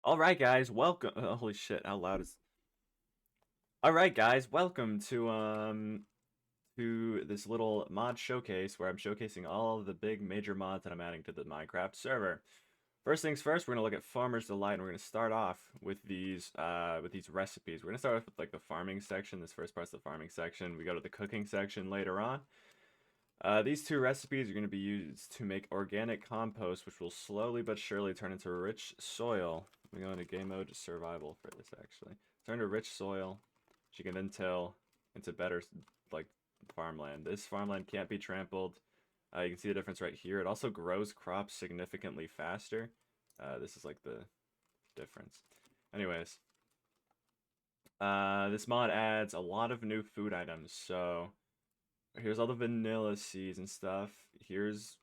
All right, guys, welcome. Holy shit, how loud is? All right, guys, welcome to this little mod showcase where I'm showcasing all of the big major mods that I'm adding to the Minecraft server. First things first, we're gonna look at Farmer's Delight, and we're gonna start off with these recipes. We're gonna start off with like the farming section. This first part's the farming section. We go to the cooking section later on. These two recipes are going to be used to make organic compost, which will slowly but surely turn into rich soil. We go into game mode to survival for this, actually. Turn to rich soil, which you can then till into better, like, farmland. This farmland can't be trampled. You can see the difference right here. It also grows crops significantly faster. This is like the difference. Anyways, this mod adds a lot of new food items, so here's all the vanilla seeds and stuff. Here's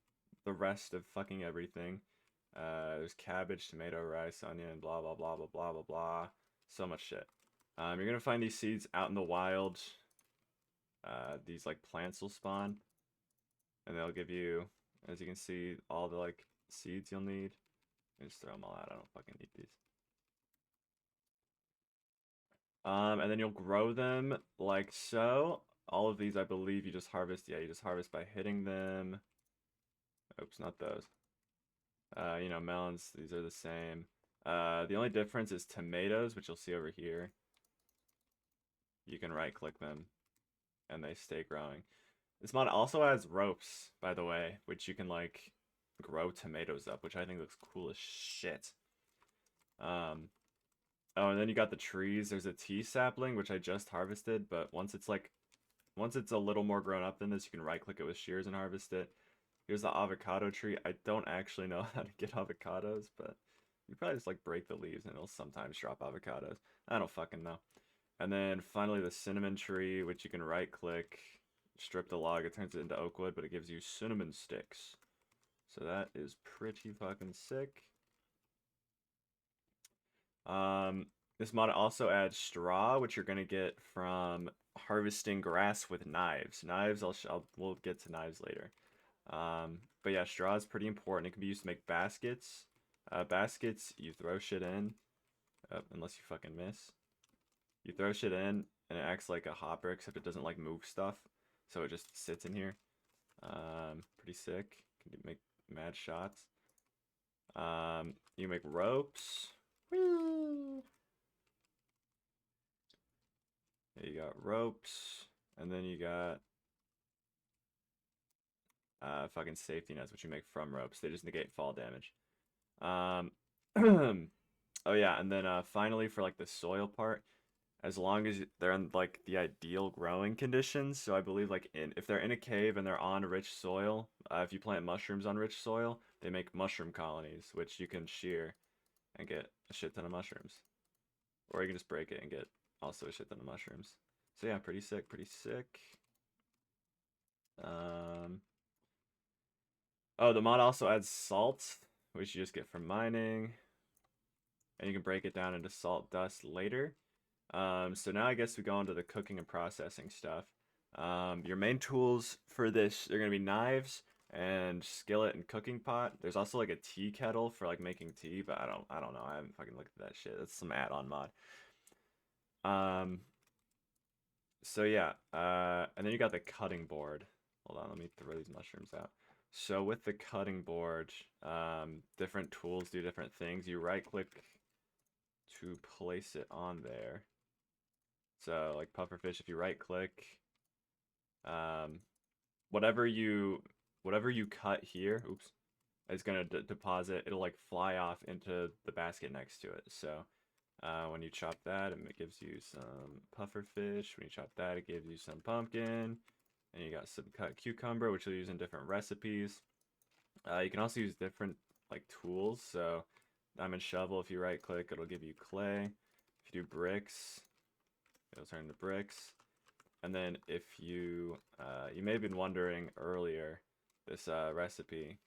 the rest of fucking everything. There's cabbage, tomato, rice, onion, blah blah blah blah blah blah blah. So much shit. You're gonna find these seeds out in the wild. These like plants will spawn, and they'll give you, as you can see, all the like seeds you'll need. Just throw them all out. I don't fucking need these. And then you'll grow them like so. All of these, I believe, you just harvest. Yeah, you just harvest by hitting them. Oops, not those. Melons, these are the same. The only difference is tomatoes, which you'll see over here. You can right click them and they stay growing. This mod also has ropes, by the way, which you can like grow tomatoes up, which I think looks cool as shit. Um, oh, and then you got the trees. There's a tea sapling, which I just harvested, but once it's a little more grown up than this, you can right click it with shears and harvest it. Here's the avocado tree. I don't actually know how to get avocados, but you probably just like break the leaves and it'll sometimes drop avocados. I don't fucking know. And then finally the cinnamon tree, which you can right click, strip the log, it turns it into oak wood, but it gives you cinnamon sticks. So that is pretty fucking sick. Um, this mod also adds straw, which you're gonna get from harvesting grass with knives. Knives, we'll get to knives later. But yeah, straw is pretty important. It can be used to make baskets. Baskets, you throw shit in, unless you fucking miss. You throw shit in, and it acts like a hopper, except it doesn't like move stuff, so it just sits in here. Pretty sick. Can make mad shots. You make ropes. Whee! Yeah, you got ropes, and then you got fucking safety nets, which you make from ropes. They just negate fall damage. Um, oh yeah, and then finally for like the soil part, as long as they're in like the ideal growing conditions. So I believe like in if they're in a cave and they're on rich soil, if you plant mushrooms on rich soil, they make mushroom colonies, which you can shear and get a shit ton of mushrooms, or you can just break it and get also a shit ton of mushrooms. So yeah, pretty sick, pretty sick. Um, oh, the mod also adds salt, which you just get from mining, and you can break it down into salt dust later. So now I guess we go into the cooking and processing stuff. Your main tools for this, they're gonna be knives and skillet and cooking pot. There's also like a tea kettle for like making tea, but I don't know. I haven't fucking looked at that shit. That's some add-on mod. Um, so yeah, and then you got the cutting board. Hold on, let me throw these mushrooms out. So with the cutting board, different tools do different things. You right click to place it on there. So like pufferfish, if you right click, um, whatever you whatever you cut here, oops, is gonna deposit. It'll like fly off into the basket next to it. So when you chop that, it gives you some pufferfish. When you chop that, it gives you some pumpkin, and you got some cut cucumber, which you'll use in different recipes. You can also use different like tools. So diamond shovel, if you right click, it'll give you clay. If you do bricks, it'll turn into bricks. And then if you may have been wondering earlier, this recipe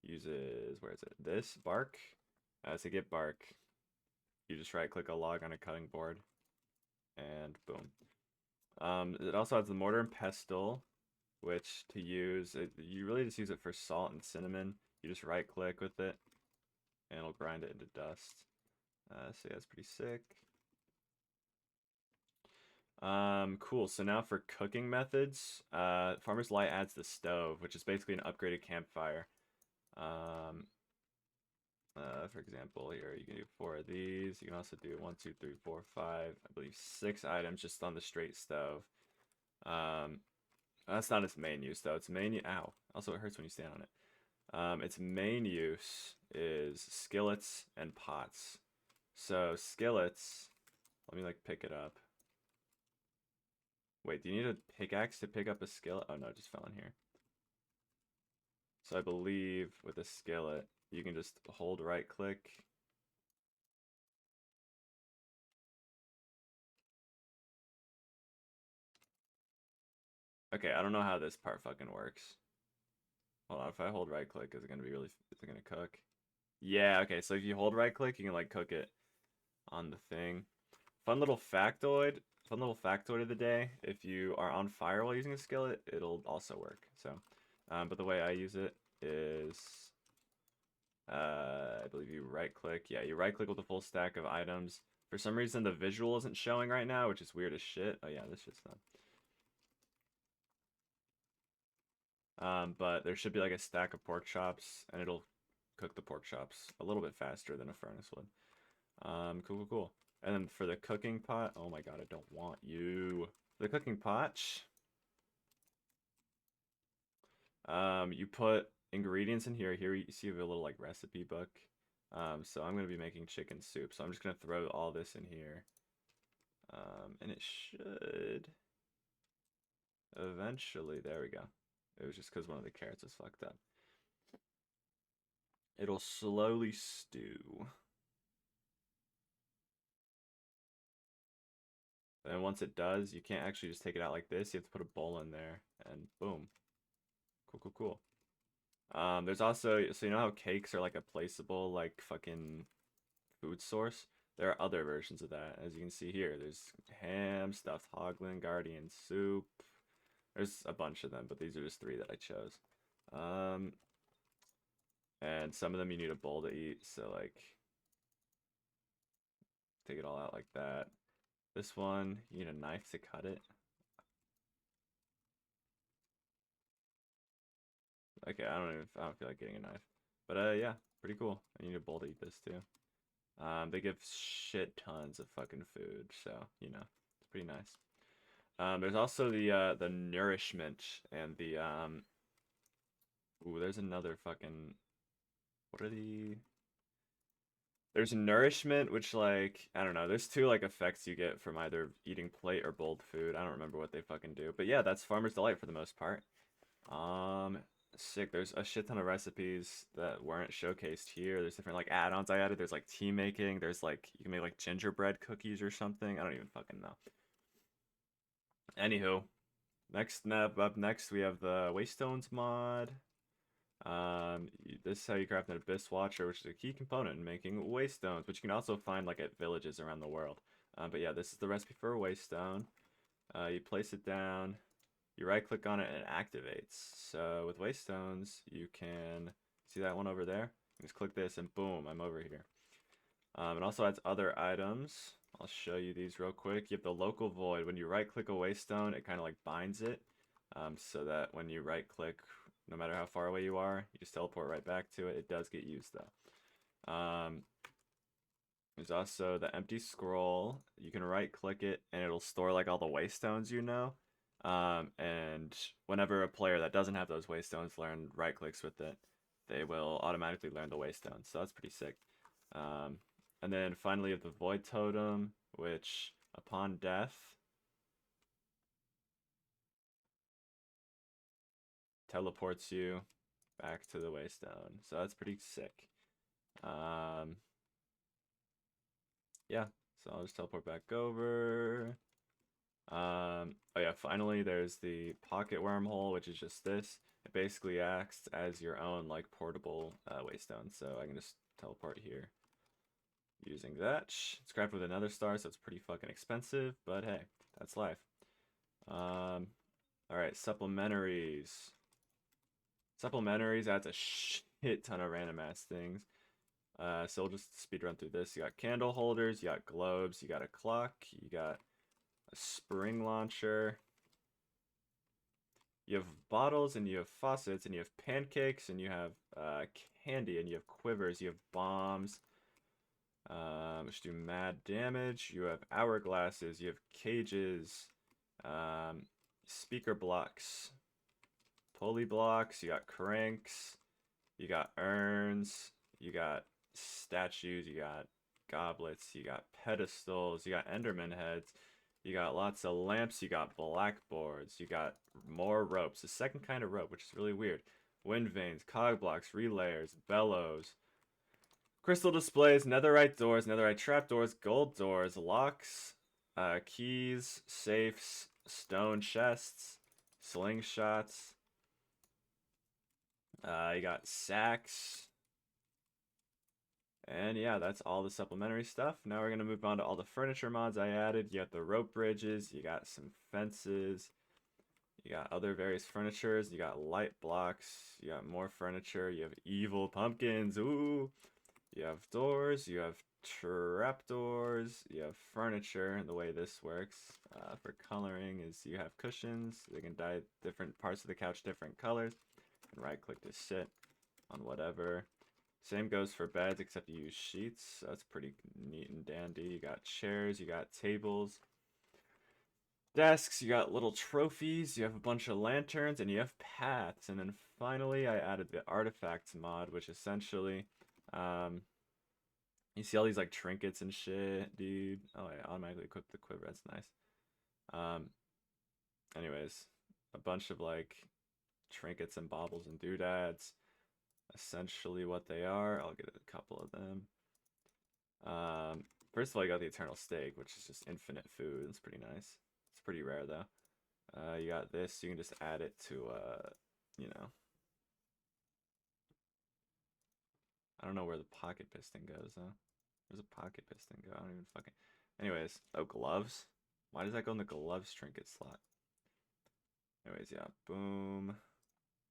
uses, where is it? This bark. To get bark, you just right click a log on a cutting board, and boom. It also has the mortar and pestle, which to use, you really just use it for salt and cinnamon. You just right click with it, and it'll grind it into dust. So yeah, that's pretty sick. Cool. So now for cooking methods, Farmer's Delight adds the stove, which is basically an upgraded campfire. Um, for example, here you can do 4 of these. You can also do 1, 2, 3, 4, 5, I believe 6 items just on the straight stove. That's not its main use though. Its main ow. Also, it hurts when you stand on it. Its main use is skillets and pots. So skillets, let me like pick it up. Wait, do you need a pickaxe to pick up a skillet? Oh no, it just fell in here. So I believe with a skillet, you can just hold right click. Okay, I don't know how this part fucking works. Hold on, if I hold right click, is it gonna be really, is it gonna cook? Yeah, okay, so if you hold right click, you can like cook it on the thing. Fun little factoid, fun little factoid of the day. If you are on fire while using a skillet, it'll also work. So, but the way I use it is, I believe you right click. Yeah, you right click with a full stack of items. For some reason, the visual isn't showing right now, which is weird as shit. Oh yeah, this shit's done. But there should be like a stack of pork chops, and it'll cook the pork chops a little bit faster than a furnace would. Cool, cool, cool. And then for the cooking pot, oh my god, I don't want you. The cooking pot, you put ingredients in here. Here you see a little like recipe book. So I'm gonna be making chicken soup. So I'm just gonna throw all this in here. And it should eventually, there we go. It was just because one of the carrots was fucked up. It'll slowly stew. And once it does, you can't actually just take it out like this. You have to put a bowl in there, and boom. Cool, cool, cool. There's also, so you know how cakes are like a placeable, like fucking food source? There are other versions of that, as you can see here. There's ham, stuffed hoglin, guardian soup. There's a bunch of them, but these are just 3 that I chose. And some of them you need a bowl to eat, so like, take it all out like that. This one, you need a knife to cut it. Okay, I don't feel like getting a knife. But yeah, pretty cool. I need a bowl to eat this too. They give shit tons of fucking food, so you know, it's pretty nice. There's also the nourishment and the ooh, there's another fucking, what are the, there's nourishment, which like, I don't know, there's 2 like effects you get from either eating plate or bowled food. I don't remember what they fucking do. But yeah, that's Farmer's Delight for the most part. Sick. There's a shit ton of recipes that weren't showcased here. There's different like add-ons I added. There's like tea making. There's like, you can make like gingerbread cookies or something. I don't even fucking know. Anywho, up next we have the Waystones mod. This is how you craft an Abyss Watcher, which is a key component in making Waystones, which you can also find like at villages around the world. But yeah, this is the recipe for a Waystone. You place it down, you right click on it and it activates. So with Waystones, you can see that one over there. You just click this and boom, I'm over here. It also adds other items. I'll show you these real quick. You have the local void. When you right click a Waystone, it kind of like binds it. So that when you right click, no matter how far away you are, you just teleport right back to it. It does get used though. There's also the empty scroll. You can right click it and it'll store like all the Waystones you know. And whenever a player that doesn't have those Waystones learn right clicks with it, they will automatically learn the Waystones. So that's pretty sick. And then finally, you have the Void Totem, which upon death teleports you back to the Waystone. So that's pretty sick. Yeah, so I'll just teleport back over. Oh yeah, finally there's the pocket wormhole, which is just this. It basically acts as your own like portable Waystone. So I can just teleport here using that. It's crafted with another star, so it's pretty fucking expensive, but hey, that's life. Alright, supplementaries. Supplementaries adds a shit ton of random ass things. So we'll just speed run through this. You got candle holders, you got globes, you got a clock, you got a spring launcher, you have bottles, and you have faucets, and you have pancakes, and you have candy, and you have quivers, you have bombs, which do mad damage. You have hourglasses, you have cages, um, speaker blocks, pulley blocks, you got cranks, you got urns, you got statues, you got goblets, you got pedestals, you got enderman heads, you got lots of lamps, you got blackboards, you got more ropes, the second kind of rope, which is really weird. Wind vanes, cog blocks, relayers, bellows, crystal displays, netherite doors, netherite trapdoors, gold doors, locks, keys, safes, stone chests, slingshots. You got sacks. And yeah, that's all the supplementary stuff. Now we're going to move on to all the furniture mods I added. You got the rope bridges, you got some fences, you got other various furnitures, you got light blocks, you got more furniture, you have evil pumpkins, ooh! You have doors, you have trapdoors, you have furniture, and the way this works for coloring is you have cushions, they can dye different parts of the couch different colors, and right click to sit on whatever. Same goes for beds, except you use sheets, so that's pretty neat and dandy. You got chairs, you got tables, desks, you got little trophies, you have a bunch of lanterns, and you have paths. And then finally, I added the artifacts mod, which essentially, you see all these like trinkets and shit, dude. Oh, I automatically equipped the quiver. That's nice. Um, anyways, a bunch of like trinkets and baubles and doodads. Essentially, what they are. I'll get a couple of them. First of all, you got the eternal steak, which is just infinite food. It's pretty nice. It's pretty rare though. You got this. You can just add it to, you know, I don't know where the pocket piston goes though. Where's the pocket piston go? I don't even fucking. Anyways, oh, gloves. Why does that go in the gloves trinket slot? Anyways, yeah, boom.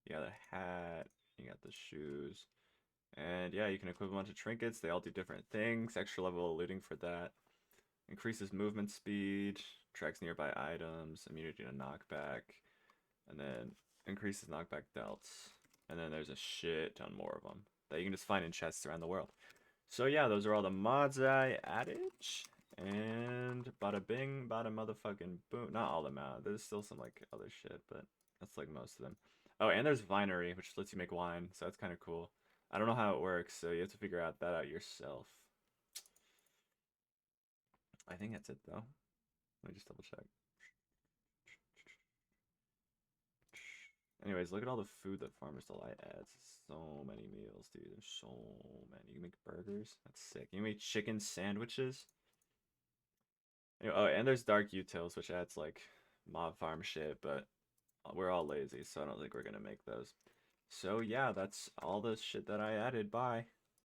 You got a hat. You got the shoes. And yeah, you can equip a bunch of trinkets. They all do different things. Extra level eluding for that. Increases movement speed. Tracks nearby items. Immunity to knockback. And then increases knockback delts. And then there's a shit ton more of them that you can just find in chests around the world. So yeah, those are all the mods I added. And bada bing, bada motherfucking boom. Not all of them out. There's still some like other shit, but that's like most of them. Oh, and there's vinery, which lets you make wine, so that's kind of cool. I don't know how it works, so you have to figure out that out yourself. I think that's it though. Let me just double check. Anyways, look at all the food that Farmer's Delight adds. So many meals, dude. There's so many. You can make burgers. That's sick. You can make chicken sandwiches. Oh, and there's Dark Utils, which adds like mob farm shit, but we're all lazy, so I don't think we're gonna make those. So yeah, that's all the shit that I added. Bye.